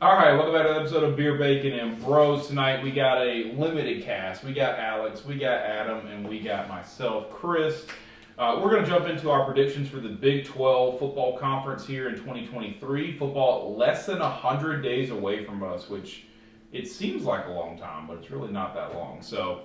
All right, welcome back to another episode of Beer, Bacon, and Bros. Tonight we got a limited cast. We got Alex, we got Adam, and we got myself, Chris. We're going to jump into our predictions for the Big 12 football conference here in 2023. Football less than 100 days away from us, which it seems like a long time, but it's really not that long. So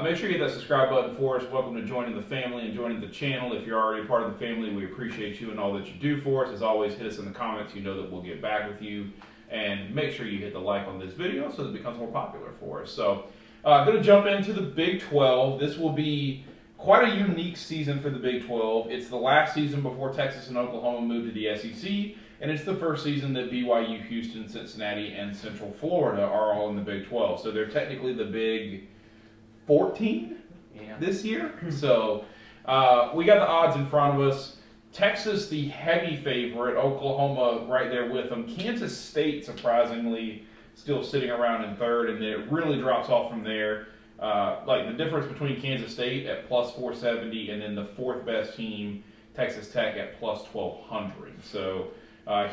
make sure you hit that subscribe button for us. Welcome to joining the family and joining the channel. If you're already part of the family, we appreciate you and all that you do for us. As always, hit us in the comments. You know that we'll get back with you. And make sure you hit the like on this video so that it becomes more popular for us. So I'm going to jump into the Big 12. This will be quite a unique season for the Big 12. It's the last season before Texas and Oklahoma moved to the SEC, and it's the first season that BYU, Houston, Cincinnati, and Central Florida are all in the Big 12. So they're technically the Big 14 this year. So we got the odds in front of us. Texas, the heavy favorite. Oklahoma right there with them. Kansas State, surprisingly, still sitting around in third, and it really drops off from there. Like the difference between Kansas State at plus 470 and then the fourth best team, Texas Tech, at plus 1200. So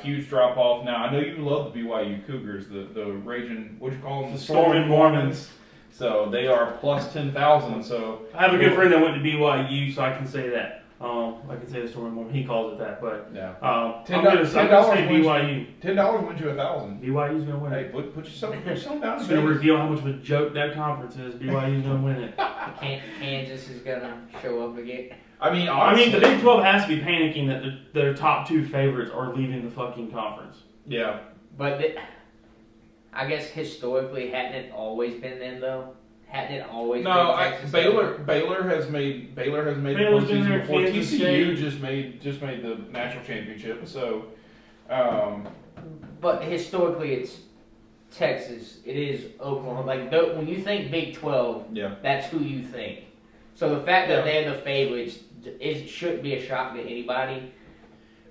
huge drop off. Now, I know you love the BYU Cougars, the raging, what'd you call them? The Storming Mormons. So they are plus 10,000. So I have a good friend that went to BYU, so I can say that. I can say the Storming Mormon. He calls it that, but yeah. I'm gonna say BYU. $10 wins you 1,000. BYU's gonna win Hey, it. put yourself down. It's gonna reveal how much of a joke that conference is. BYU's gonna win it. Kansas is gonna show up again. I mean, honestly, the Big 12 has to be panicking that their top two favorites are leaving the fucking conference. Yeah, but I guess historically, hadn't it always been them though? Hadn't it always been Texas? Baylor has made the postseason before. TCU just made the national championship. So, but historically, it's Texas. It is Oklahoma. Like when you think Big 12, that's who you think. So the fact that they're the favorites shouldn't be a shock to anybody.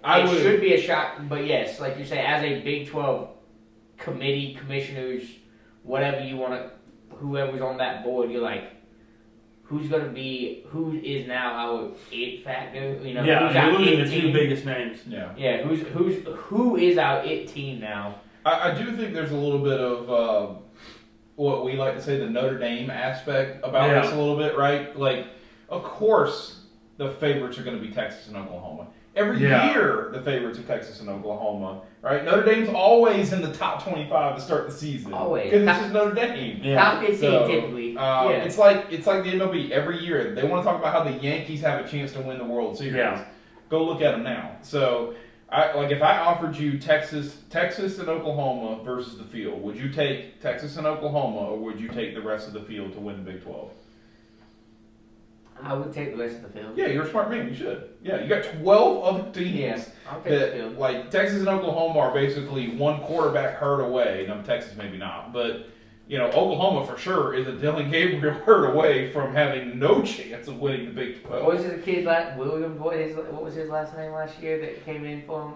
It should be a shock, but yes, like you say, as a Big 12 committee, commissioners, whatever you want to. Whoever's on that board, you're like, who is now our it factor? You know, you're losing the two biggest names. Yeah. Who is our it team now? I do think there's a little bit of what we like to say the Notre Dame aspect about this a little bit, right? Like, of course, the favorites are going to be Texas and Oklahoma. Every year, the favorites are Texas and Oklahoma, right? Notre Dame's always in the top 25 to start the season. Always. Because it's just Notre Dame. Top 15 typically. It's like the MLB. Every year, they want to talk about how the Yankees have a chance to win the World Series. Yeah. Go look at them now. So, if I offered you Texas and Oklahoma versus the field, would you take Texas and Oklahoma, or would you take the rest of the field to win the Big 12? I would take the rest of the field. Yeah, you're a smart man. You should. Yeah, you got 12 other teams. Yeah, I'll take the field. Like, Texas and Oklahoma are basically one quarterback hurt away. Now, Texas maybe not, but, Oklahoma for sure is a Dylan Gabriel hurt away from having no chance of winning the Big 12. What was his kid like? William, what was his last name last year that came in for him?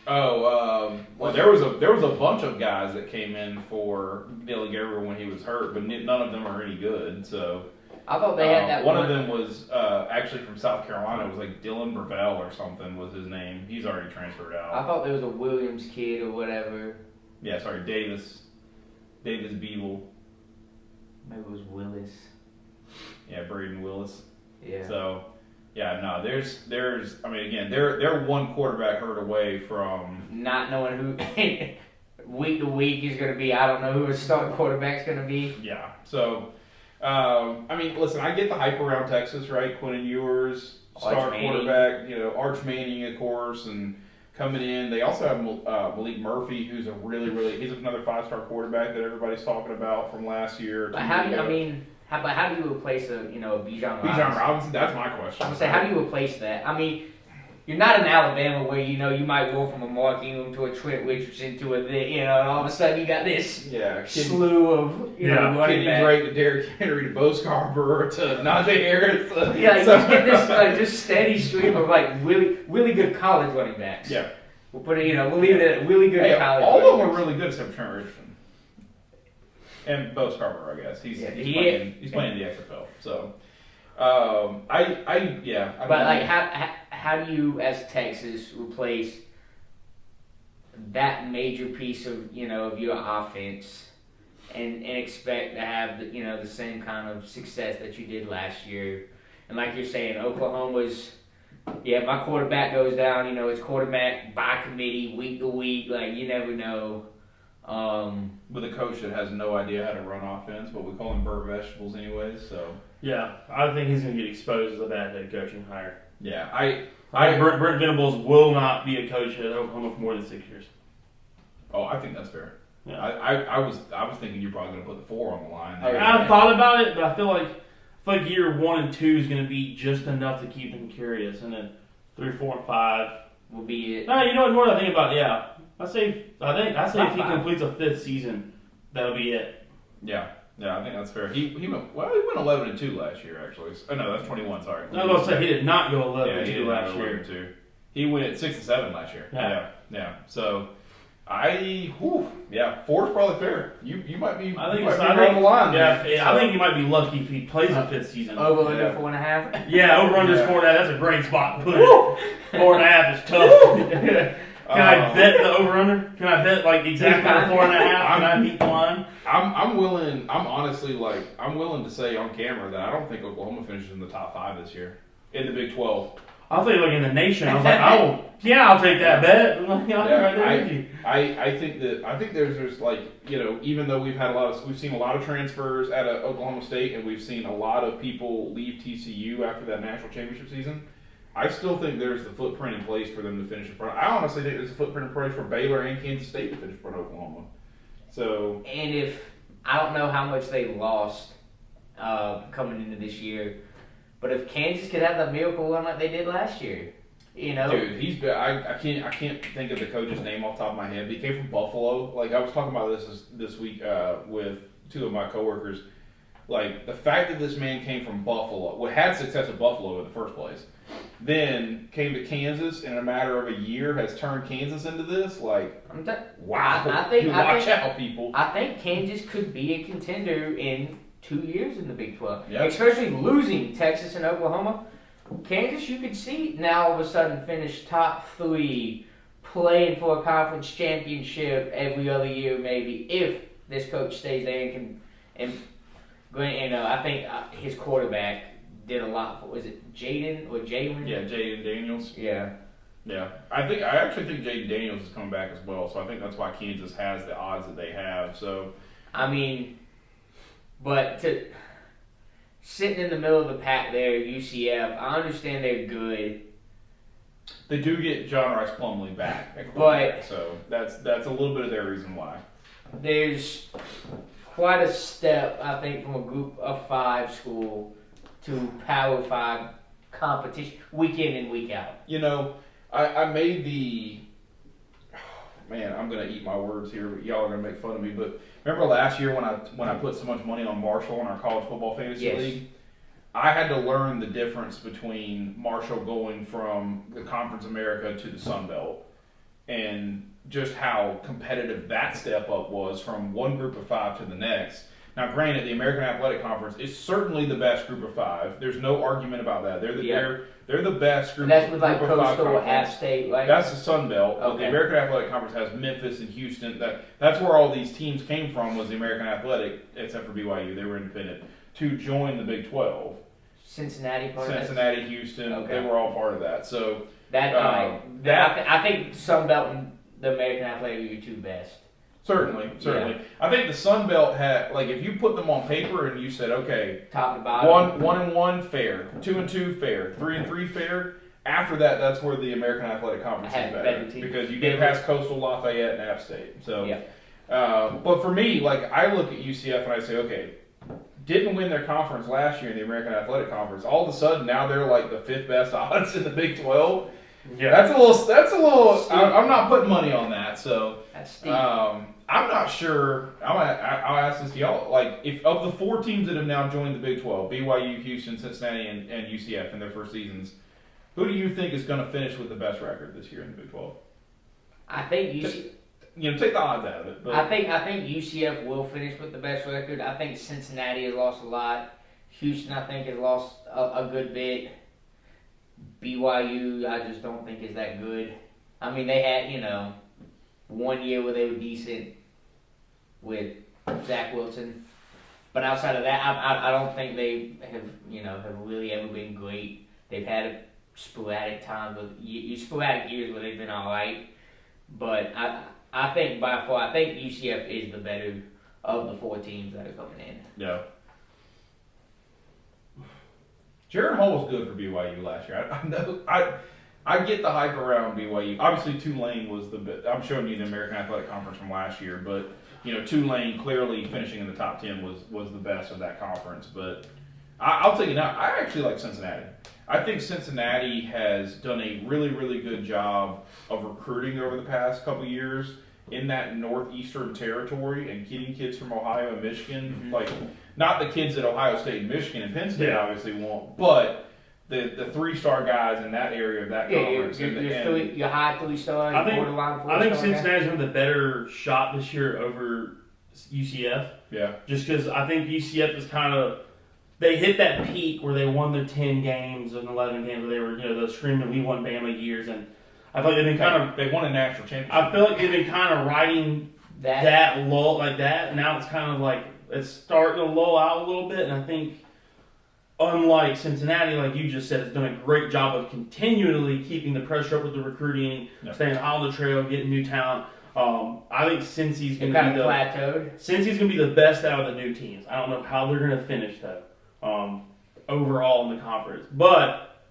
Well, there was a bunch of guys that came in for Dylan Gabriel when he was hurt, but none of them are any good, so... I thought they had that one of them was actually from South Carolina. It was like Dylan Brevell or something was his name. He's already transferred out. I thought there was a Williams kid or whatever. Yeah, sorry, Davis Beeble. Maybe it was Willis. Yeah, Braden Willis. Yeah. So, yeah, no, there's. I mean, again, they're one quarterback hurt away from not knowing who week to week is going to be. I don't know who his starting quarterback's going to be. Yeah. So. I mean, listen, I get the hype around Texas, right? Quentin Ewers, star quarterback, Arch Manning, of course, and coming in. They also have Malik Murphy, who's he's another 5-star quarterback that everybody's talking about from last year. But how do you replace a Bijan Robinson? Bijan Robinson, that's my question. I'm gonna say, how do you replace that? I mean, you're not in Alabama where you might go from a Mark Ingram to a Trent Richardson to and all of a sudden you got this slew of running Kenny Drake to Derrick Henry to Bo Scarborough to Najee Harris. You get this just steady stream of like really good college running backs. Yeah, we'll leave it at really good college. All of them are really good except for Trent Richardson and Bo Scarborough. I guess he's playing the XFL. So. How do you, as Texas, replace that major piece of of your offense and expect to have the same kind of success that you did last year. And like you're saying, Oklahoma's my quarterback goes down. It's quarterback by committee week to week. Like you never know. With a coach that has no idea how to run offense, but we call him Burt Vegetables anyways. So yeah, I think he's going to get exposed as a bad head coaching hire. Yeah, Brent Venables will not be a coach at Oklahoma for more than 6 years. Oh, I think that's fair. Yeah. I was thinking you're probably going to put the 4 on the line. There. I thought about it, but I feel like year 1 and 2 is going to be just enough to keep him curious, and then 3, 4, and 5 will be it. No, you know what? More I think about, yeah. I say if he completes a 5th season, that'll be it. Yeah, I think that's fair. He went 11-2 last year actually. Oh no, that's 21. Sorry. I was going to say he did not go 11-2 last year. 11-2. He went 6-7 last year. Yeah. So. 4's probably fair. You might be. I think it's on the line. Yeah, I think you might be lucky if he plays a 5th season. Over under 4.5. Yeah, over under 4.5. That's a great spot to put it. 4.5 is tough. Can I bet the over under? Can I bet exactly 4.5? Can I beat the line? I'm willing. I'm willing to say on camera that I don't think Oklahoma finishes in the top 5 this year in the Big 12. I'll tell you, in the nation, I was like, I'll take that bet. I think there's even though we've seen a lot of transfers out of Oklahoma State, and we've seen a lot of people leave TCU after that national championship season. I still think there's the footprint in place for them to finish in front. I honestly think there's a footprint in place for Baylor and Kansas State to finish in front of Oklahoma. So, and if I don't know how much they lost coming into this year. But if Kansas could have the miracle run like they did last year, Dude, I can't think of the coach's name off the top of my head. But he came from Buffalo. I was talking about this week with 2 of my coworkers. The fact that this man came from Buffalo, had success at Buffalo in the first place, then came to Kansas and in a matter of a year has turned Kansas into this. Wow! Watch out, people. I think Kansas could be a contender in 2 years in the Big 12. Yep. Especially losing Texas and Oklahoma. Kansas, you could see now all of a sudden finish top 3, playing for a conference championship every other year maybe, if this coach stays there I think his quarterback did a lot for, was it Jaden or Jalen? Yeah, Jaden Daniels. Yeah. I actually think Jaden Daniels is coming back as well, so I think that's why Kansas has the odds that they have. So but sitting in the middle of the pack there, UCF, I understand they're good. They do get John Rice Plumlee back, so that's a little bit of their reason why. There's quite a step, I think, from a group of 5 school to Power 5 competition, week in and week out. I made the... Man, I'm going to eat my words here, but y'all are going to make fun of me, but remember last year when I put so much money on Marshall in our college football fantasy league? I had to learn the difference between Marshall going from the Conference America to the Sun Belt and just how competitive that step up was from one group of 5 to the next. Now, granted, the American Athletic Conference is certainly the best group of 5. There's no argument about that. They're the best group. And that's with Coastal, Coastal, App State, right? That's the Sun Belt. Okay. The American Athletic Conference has Memphis and Houston. That's where all these teams came from, was the American Athletic, except for BYU. They were independent, to join the Big 12. Cincinnati, Houston, they were all part of that. So I think Sun Belt and the American Athletic are your 2 best. Certainly. Yeah. I think the Sun Belt had, if you put them on paper and you said, okay, top to bottom, 1-1 fair, 2-2 fair, 3-3 fair. After that, that's where the American Athletic Conference is better because you get past Coastal, Lafayette, and App State. So, but for me, I look at UCF and I say, okay, didn't win their conference last year in the American Athletic Conference. All of a sudden, now they're the 5th best odds in the Big 12. Yeah, that's a little. I'm not putting money on that. So that's steep. I'm not sure. I'll ask this to y'all. If of the 4 teams that have now joined the Big 12, BYU, Houston, Cincinnati, and UCF in their first seasons, who do you think is going to finish with the best record this year in the Big 12? I think UCF. Take the odds out of it. But. I think UCF will finish with the best record. I think Cincinnati has lost a lot. Houston, I think, has lost a good bit. BYU, I just don't think is that good. I mean, they had, one year where they were decent with Zach Wilson. But outside of that, I don't think they have really ever been great. They've had sporadic times with sporadic years where they've been all right. But I think by far, UCF is the better of the 4 teams that are coming in. Yeah. Jaron Hall was good for BYU last year. I get the hype around BYU. Obviously, Tulane was the best. I'm showing you the American Athletic Conference from last year, but Tulane clearly finishing in the top 10 was the best of that conference. But I'll take it now. I actually like Cincinnati. I think Cincinnati has done a really, really good job of recruiting over the past couple of years in that northeastern territory and getting kids from Ohio and Michigan. Mm-hmm. Like, not the kids that Ohio State and Michigan and Penn State obviously want, but the 3-star guys in that area of that conference. Your high 3-star, borderline 4-star. I think Cincinnati's have the better shot this year over UCF. Yeah. Just because I think UCF is kind of, they hit that peak where they won their 10 games and 11 games where they were, those screaming, we won Bama years. And I feel like they've been they won a national championship. I feel like they've been kind of riding that lull like that. And now it's kind of like, it's starting to lull out a little bit. And I think, unlike Cincinnati, like you just said, has done a great job of continually keeping the pressure up with the recruiting, staying on the trail, getting new talent. I think Cincy's going to be the best out of the new teams. I don't know how they're going to finish though. Overall in the conference, but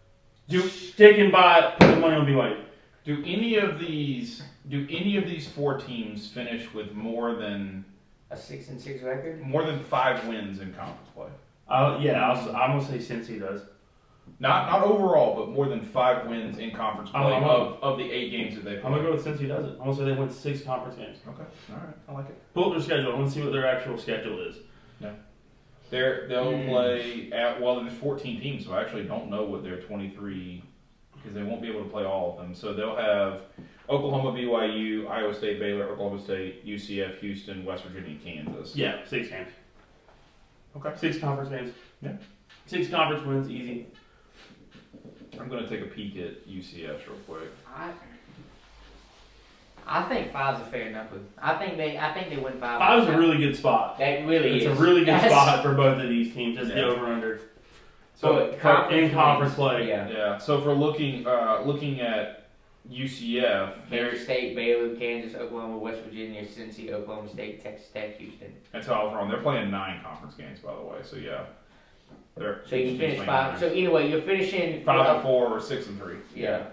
sticking by putting money on BYU. Do any of these 4 teams finish with more than a 6-6 record? More than 5 wins in conference play? I'm gonna say Cincy does. Not overall, but more than 5 wins in conference play of the 8 games that they play. I'm gonna go with Cincy does it. I'm gonna say they win 6 conference games. Okay, all right, I like it. Pull up their schedule. I want to see what their actual schedule is. Yeah. They'll play there's 14 teams, so I actually don't know what their 23, because they won't be able to play all of them. So they'll have Oklahoma, BYU, Iowa State, Baylor, Oklahoma State, UCF, Houston, West Virginia, Kansas. Yeah, 6 games. Okay. 6 conference games. Yeah. 6 conference wins, easy. I'm going to take a peek at UCF real quick. I think 5's a fair number. I think they win 5. 5's a really good spot. That really is. It's a really good spot for both of these teams. Just the over under. So in conference play. Yeah. So for looking at UCF, Kansas State, Baylor, Kansas, Oklahoma, West Virginia, Cincy, Oklahoma State, Texas Tech, Houston. That's how I was wrong. They're playing 9 conference games, by the way. So yeah. So you can finish 5. So anyway, you're finishing 5-4 or 6-3. Yeah.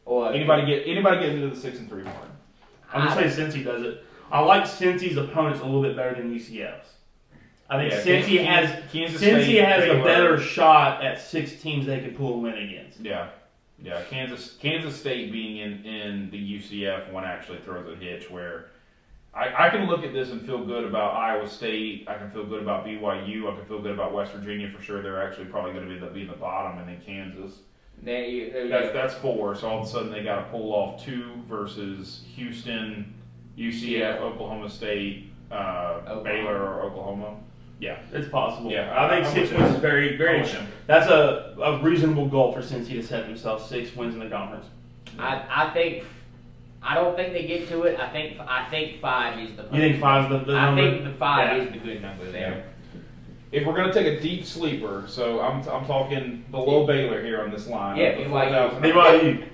Or anybody get into the 6-3 mark? I'm gonna say Cincy does it. I like Cincy's opponents a little bit better than UCF's. I think Cincy has a better shot at 6 teams they could pull a win against. Yeah. Kansas State being in the UCF one actually throws a hitch where I can look at this and feel good about Iowa State. I can feel good about BYU. I can feel good about West Virginia for sure. They're actually probably going to be in the bottom, and then Kansas. That's 4. So all of a sudden they got to pull off 2 versus Houston, UCF, Oklahoma State, Baylor, or Oklahoma. Yeah, it's possible. Yeah, I think 6 wins is very, very. That's a reasonable goal for Cincy to set themselves 6 wins in the conference. I don't think they get to it. I think 5 is the. You think 5 is the number? I think the 5 is the good number there. Yeah. If we're going to take a deep sleeper, so I'm talking below Baylor here on this line. Yeah, BYU. BYU.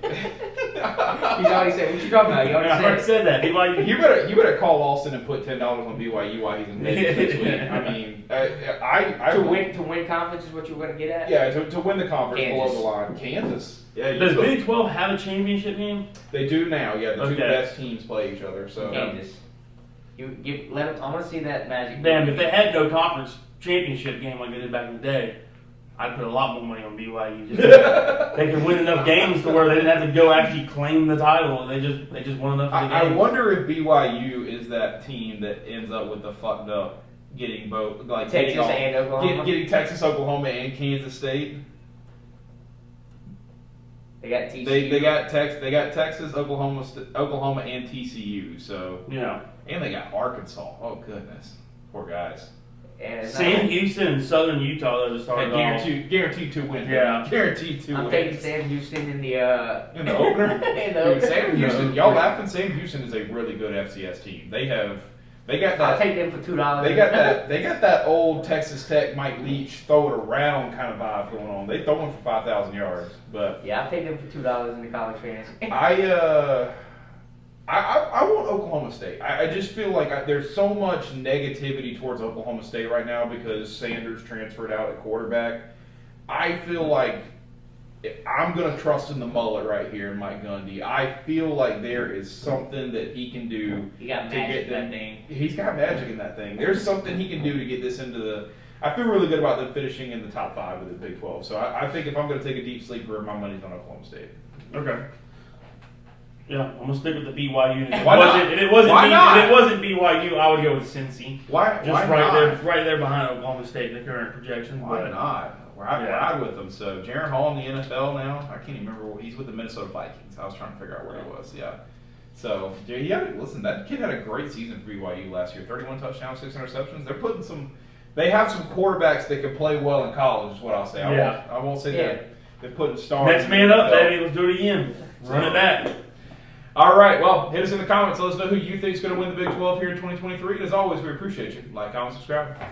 He's already said, what you talking about? I already said that. BYU. You better call Austin and put $10 on BYU while he's in Vegas this week. I mean, to win conference is what you're going to get at? Yeah, to win the conference Kansas. below the line. Kansas. Yeah. Does Big 12 have a championship game? They do now. Yeah, the 2 best teams play each other. So Kansas. Let them. I want to see that magic. Damn, if they had no conference championship game like they did back in the day, I'd put a lot more money on BYU. They can win enough games to where they didn't have to go actually claim the title. They just won enough of the games. I wonder if BYU is that team that ends up with the fucked up getting both, like Texas and Oklahoma, getting Texas, Oklahoma, and Kansas State. They got TCU. They got Texas, Oklahoma, and TCU. So yeah, and they got Arkansas. Oh goodness, poor guys. And Sam Houston and Southern Utah that just started off. Guaranteed to win. Yeah. Guaranteed to win. I'm taking Sam Houston in the opener. in the Dude, opener. Sam Houston, y'all laughing? Sam Houston is a really good FCS team. They got that. I'll take them for $2. They got that old Texas Tech Mike Leach throw it around kind of vibe going on. They throw one for 5,000 yards, but Yeah, I'll take them for $2 in the college fantasy. I want Oklahoma State. I just feel like there's so much negativity towards Oklahoma State right now because Sanders transferred out at quarterback. I feel like I'm going to trust in the mullet right here in Mike Gundy. I feel like there is something that he can do. He got magic in that thing. He's got magic in that thing. There's something he can do to get this into the. I feel really good about them finishing in the top 5 of the Big 12. So I think if I'm going to take a deep sleeper, my money's on Oklahoma State. Okay. Yeah, I'm gonna stick with the BYU. If it wasn't BYU, I would go with Cincy. Why? Just why right there behind Oklahoma State in the current projection. Why but, not? Ride with them. So Jaron Hall in the NFL now. I can't even remember. He's with the Minnesota Vikings. I was trying to figure out where he was. Yeah. So listen, that kid had a great season for BYU last year. 31 touchdowns, 6 interceptions. They're putting some. They have some quarterbacks that can play well in college. Is what I'll say. I won't say that they're putting stars. Next man up, baby. Let's do it again. Run it back. All right, well, hit us in the comments. Let us know who you think is going to win the Big 12 here in 2023. And as always, we appreciate you. Like, comment, subscribe.